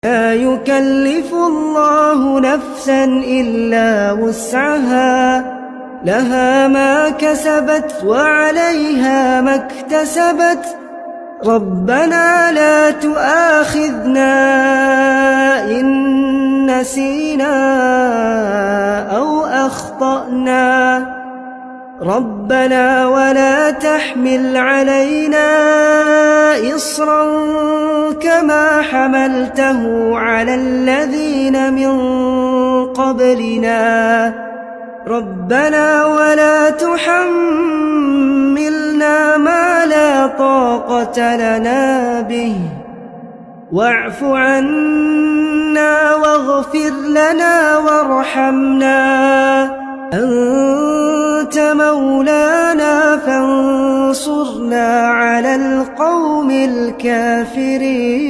لا يكلف الله نفسا إلا وسعها، لها ما كسبت وعليها ما اكتسبت. ربنا لا تؤاخذنا إن نسينا أو أخطأنا، ربنا ولا تحمل علينا إصرا كما حملته على الذين من قبلنا، ربنا ولا تحملنا ما لا طاقة لنا به، واعف عنا واغفر لنا وارحمنا، أنت مولانا فانصرنا على القوم الكافرين.